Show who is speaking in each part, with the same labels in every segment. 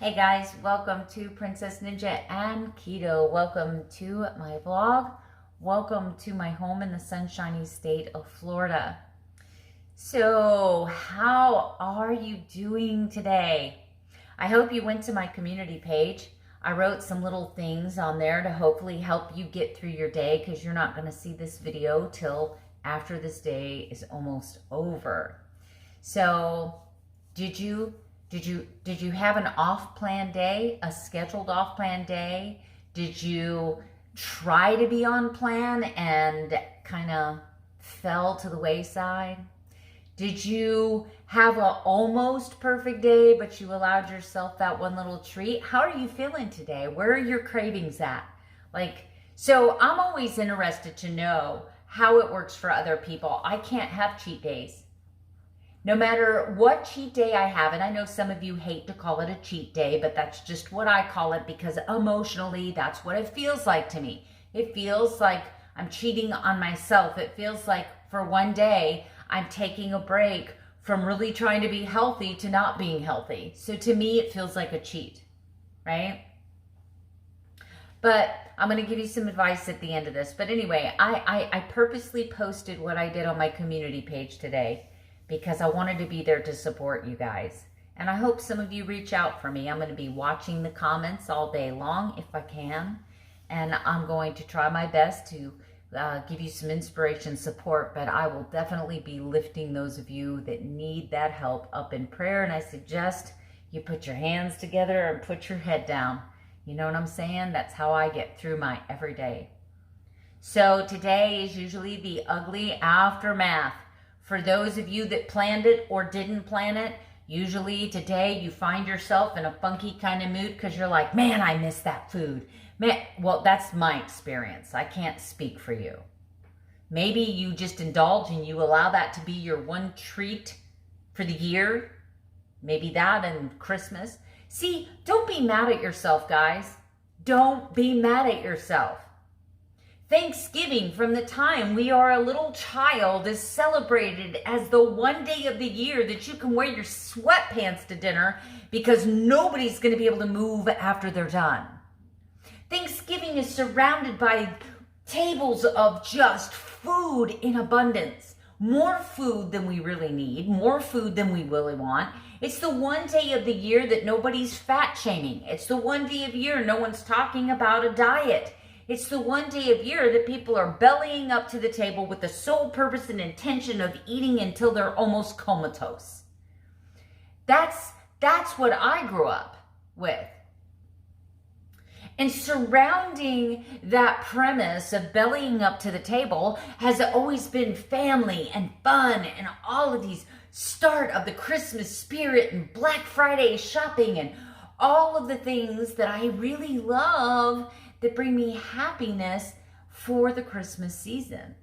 Speaker 1: Hey guys, welcome to Princess Ninja and Keto. Welcome to my vlog. Welcome to my home in the sunshiny state of Florida. So, how are you doing today? I hope you went to my community page. I wrote some little things on there to hopefully help you get through your day because you're not going to see this video till after this day is almost over. So, did you have an off-plan day, a scheduled off-plan day? Did you try to be on plan and kind of fell to the wayside? Did you have an almost perfect day, but you allowed yourself that one little treat? How are you feeling today? Where are your cravings at? So I'm always interested to know how it works for other people. I can't have cheat days. No matter what cheat day I have, and I know some of you hate to call it a cheat day, but that's just what I call it because emotionally, that's what it feels like to me. It feels like I'm cheating on myself. It feels like for one day, I'm taking a break from really trying to be healthy to not being healthy. So to me, it feels like a cheat, right? But I'm going to give you some advice at the end of this. But anyway, I purposely posted what I did on my community page today because I wanted to be there to support you guys. And I hope some of you reach out for me. I'm going to be watching the comments all day long if I can. And I'm going to try my best to give you some inspiration, support, but I will definitely be lifting those of you that need that help up in prayer. And I suggest you put your hands together and put your head down. You know what I'm saying? That's how I get through my everyday. So today is usually the ugly aftermath. For those of you that planned it or didn't plan it, usually today you find yourself in a funky kind of mood because you're like, man, I miss that food. Man, well, that's my experience. I can't speak for you. Maybe you just indulge and you allow that to be your one treat for the year. Maybe that and Christmas. See, don't be mad at yourself, guys. Don't be mad at yourself. Thanksgiving, from the time we are a little child, is celebrated as the one day of the year that you can wear your sweatpants to dinner because nobody's going to be able to move after they're done. Thanksgiving is surrounded by tables of just food in abundance. More food than we really need, more food than we really want. It's the one day of the year that nobody's fat shaming. It's the one day of year no one's talking about a diet. It's the one day of year that people are bellying up to the table with the sole purpose and intention of eating until they're almost comatose. That's what I grew up with. And surrounding that premise of bellying up to the table has always been family and fun and all of these start of the Christmas spirit and Black Friday shopping and all of the things that I really love that bring me happiness for the Christmas season.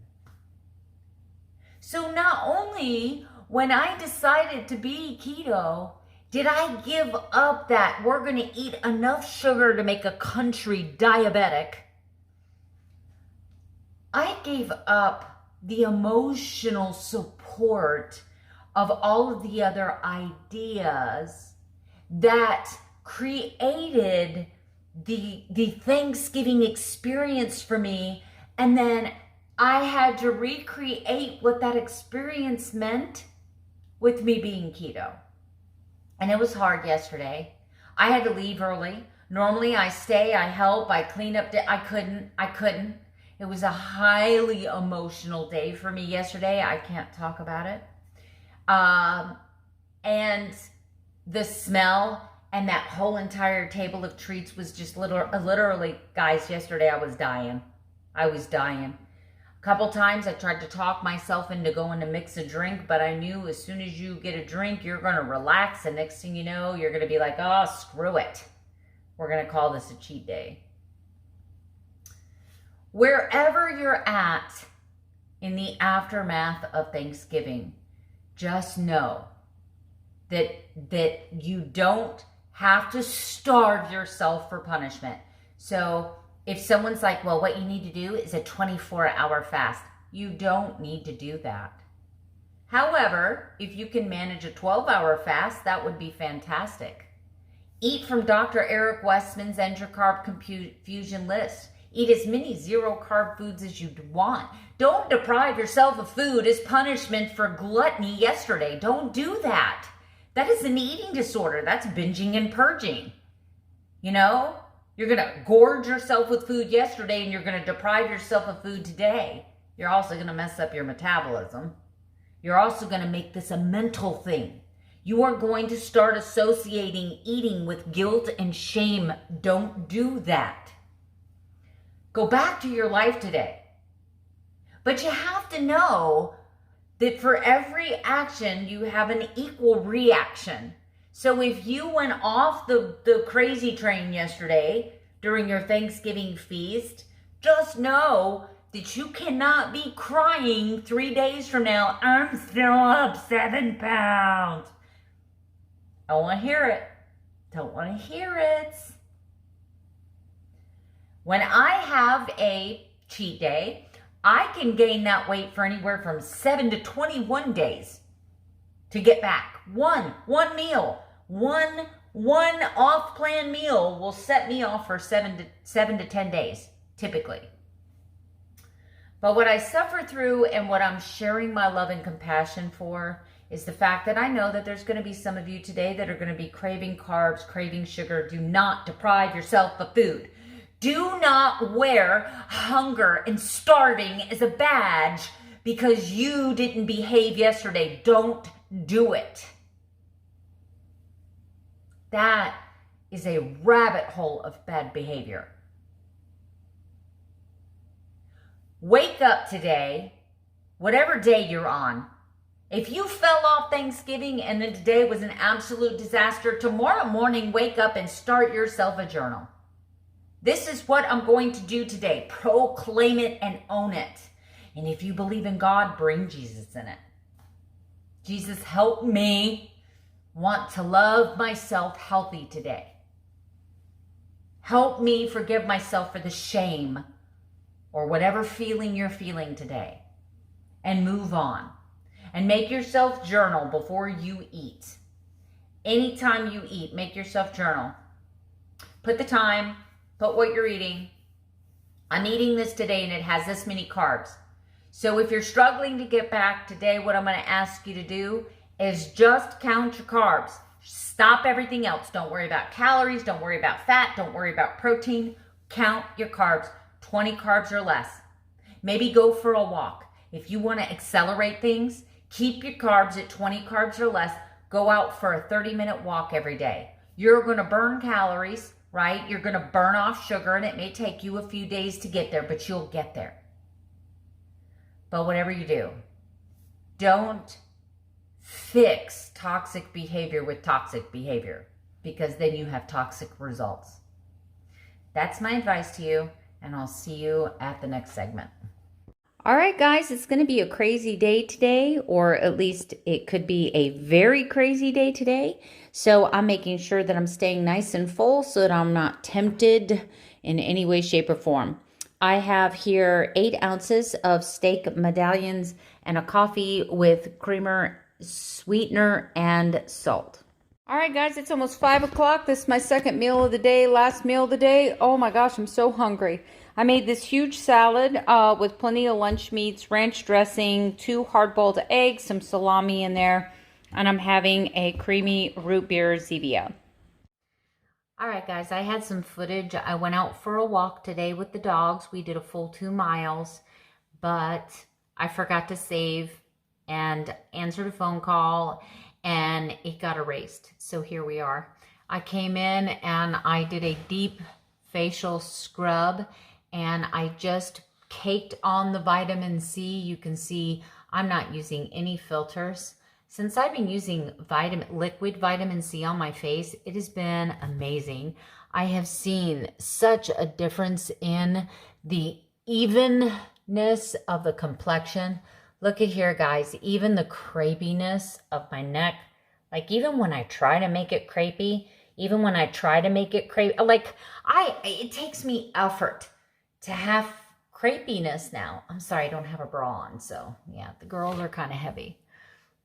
Speaker 1: So not only when I decided to be keto, did I give up that we're going to eat enough sugar to make a country diabetic, I gave up the emotional support of all of the other ideas that created the Thanksgiving experience for me, and then I had to recreate what that experience meant with me being keto. And it was hard yesterday. I had to leave early. Normally I stay, I help, I clean up. I couldn't. It was a highly emotional day for me yesterday. I can't talk about it. And the smell and that whole entire table of treats was just literally, guys, yesterday I was dying. A couple times I tried to talk myself into going to mix a drink, but I knew as soon as you get a drink, you're going to relax. And next thing you know, you're going to be like, oh, screw it. We're going to call this a cheat day. Wherever you're at in the aftermath of Thanksgiving, just know that you don't have to starve yourself for punishment. So if someone's like, well, what you need to do is a 24-hour fast, you don't need to do that. However, if you can manage a 12-hour fast, that would be fantastic. Eat from Dr. Eric Westman's End Your Carb Confusion list. Eat as many zero-carb foods as you want. Don't deprive yourself of food as punishment for gluttony yesterday. Don't do that. That is an eating disorder. That's binging and purging. You know, you're going to gorge yourself with food yesterday and you're going to deprive yourself of food today. You're also going to mess up your metabolism. You're also going to make this a mental thing. You are going to start associating eating with guilt and shame. Don't do that. Go back to your life today. But you have to know that for every action, you have an equal reaction. So if you went off the crazy train yesterday during your Thanksgiving feast, just know that you cannot be crying 3 days from now, I'm still up 7 pounds. I don't want to hear it. Don't want to hear it. When I have a cheat day, I can gain that weight for anywhere from 7 to 21 days to get back. One meal, one off-plan meal will set me off for 7 to 10 days, typically. But what I suffer through and what I'm sharing my love and compassion for is the fact that I know that there's going to be some of you today that are going to be craving carbs, craving sugar. Do not deprive yourself of food. Do not wear hunger and starving as a badge because you didn't behave yesterday. Don't do it. That is a rabbit hole of bad behavior. Wake up today, whatever day you're on. If you fell off Thanksgiving and then today was an absolute disaster, tomorrow morning wake up and start yourself a journal. This is what I'm going to do today. Proclaim it and own it. And if you believe in God, bring Jesus in it. Jesus, help me want to love myself healthy today. Help me forgive myself for the shame or whatever feeling you're feeling today and move on. And make yourself journal before you eat. Anytime you eat, make yourself journal. Put the time, put what you're eating. I'm eating this today and it has this many carbs. So if you're struggling to get back today, what I'm going to ask you to do is just count your carbs. Stop everything else. Don't worry about calories. Don't worry about fat. Don't worry about protein. Count your carbs. 20 carbs or less. Maybe go for a walk. If you want to accelerate things, keep your carbs at 20 carbs or less. Go out for a 30-minute walk every day. You're going to burn calories, right? You're going to burn off sugar, and it may take you a few days to get there, but you'll get there. But whatever you do, don't fix toxic behavior with toxic behavior, because then you have toxic results. That's my advice to you, and I'll see you at the next segment. All right, guys, it's going to be a crazy day today, or at least it could be a very crazy day today. So I'm making sure that I'm staying nice and full so that I'm not tempted in any way, shape, or form. I have here 8 ounces of steak medallions and a coffee with creamer, sweetener, and salt. All right, guys, it's almost 5 o'clock. This is my second meal of the day, last meal of the day. Oh my gosh, I'm so hungry. I made this huge salad with plenty of lunch meats, ranch dressing, 2 hard-boiled eggs, some salami in there, and I'm having a creamy root beer Zevia. All right, guys, I had some footage. I went out for a walk today with the dogs. We did a full 2 miles, but I forgot to save and answered a phone call, and it got erased. So here we are. I came in and I did a deep facial scrub, and I just caked on the vitamin C. You can see I'm not using any filters. Since I've been using liquid vitamin C on my face, it has been amazing. I have seen such a difference in the evenness of the complexion. Look at here, guys, even the crepiness of my neck. Like, even when I try to make it crepey, it takes me effort to have crepiness now. I'm sorry, I don't have a bra on, so yeah, the girls are kind of heavy.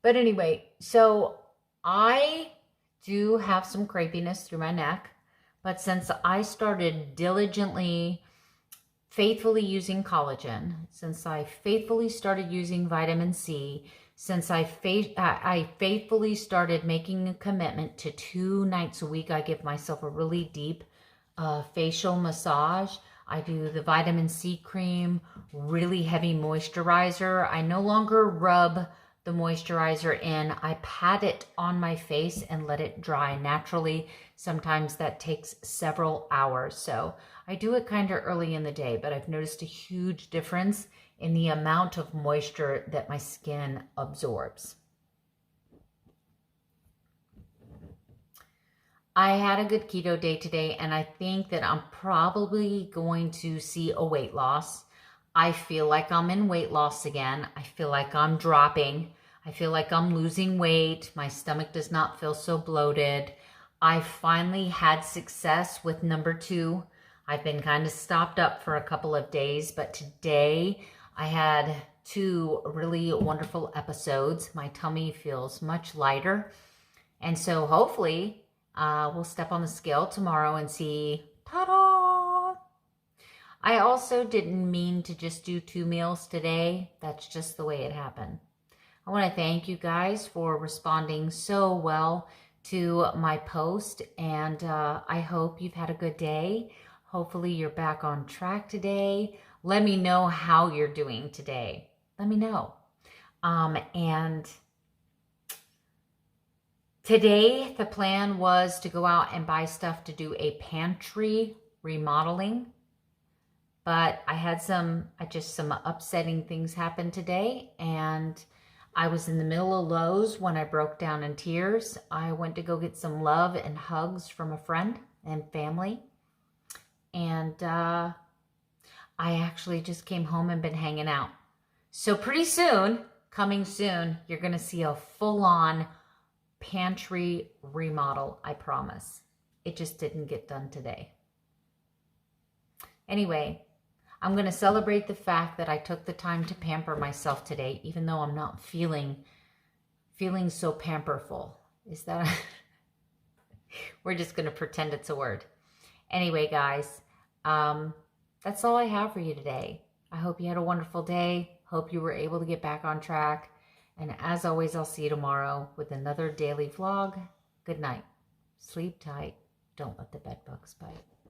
Speaker 1: But anyway, so I do have some crepiness through my neck, but since I started diligently, faithfully using collagen, since I faithfully started using vitamin C, since I faithfully started making a commitment to 2 nights a week, I give myself a really deep facial massage. I do the vitamin C cream, really heavy moisturizer. I no longer rub the moisturizer in. I pat it on my face and let it dry naturally. Sometimes that takes several hours. So I do it kind of early in the day, but I've noticed a huge difference in the amount of moisture that my skin absorbs. I had a good keto day today, and I think that I'm probably going to see a weight loss. I feel like I'm in weight loss again. I feel like I'm dropping. I feel like I'm losing weight. My stomach does not feel so bloated. I finally had success with number 2. I've been kind of stopped up for a couple of days, but today I had 2 really wonderful episodes. My tummy feels much lighter. And so hopefully we'll step on the scale tomorrow and see, ta-da! I also didn't mean to just do 2 meals today. That's just the way it happened. I want to thank you guys for responding so well to my post, and I hope you've had a good day. Hopefully you're back on track today. Let me know how you're doing today. Let me know. And today the plan was to go out and buy stuff to do a pantry remodeling, but I had some upsetting things happen today, and I was in the middle of Lowe's when I broke down in tears. I went to go get some love and hugs from a friend and family. And I actually just came home and been hanging out. So pretty soon, coming soon, you're going to see a full-on pantry remodel, I promise. It just didn't get done today. Anyway, I'm going to celebrate the fact that I took the time to pamper myself today, even though I'm not feeling so pamperful. Is that we're just going to pretend it's a word. Anyway, guys, that's all I have for you today. I hope you had a wonderful day. Hope you were able to get back on track. And as always, I'll see you tomorrow with another daily vlog. Good night. Sleep tight. Don't let the bed bugs bite.